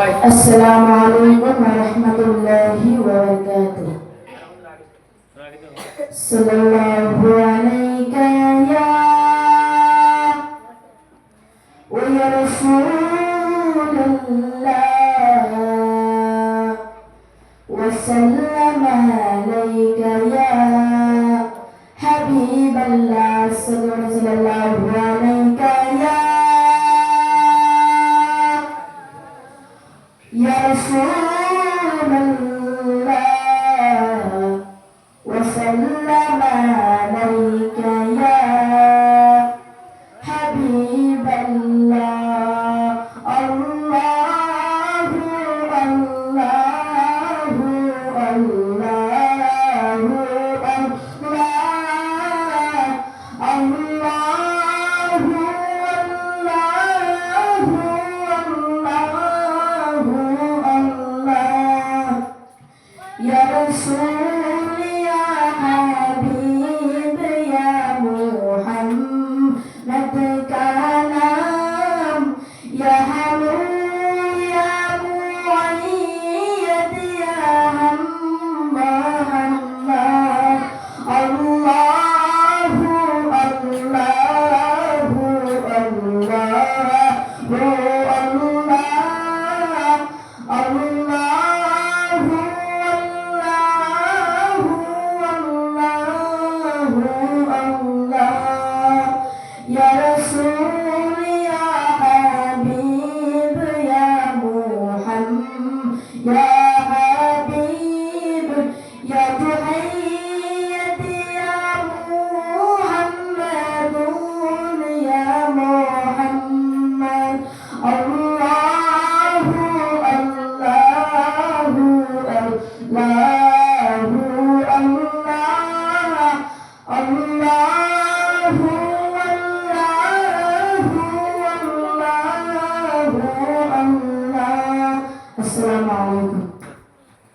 السلام عليكم ورحمة الله وبركاته. صلى الله عليك يا رسول الله وسلم عليك يا حبيب الله صلى الله عليك يا رسول الله وسلم عليك يا حبيب الله. الله الله الله الله الله يا رسول يا حبيب يا محمد كلام يا حلول يا مؤيد يا محمد. الله الله الله يا رسول يا حبيب يا محمد يا حبيب يا تحية يا محمد يا محمد. الله الله الله الله. السلام عليكم.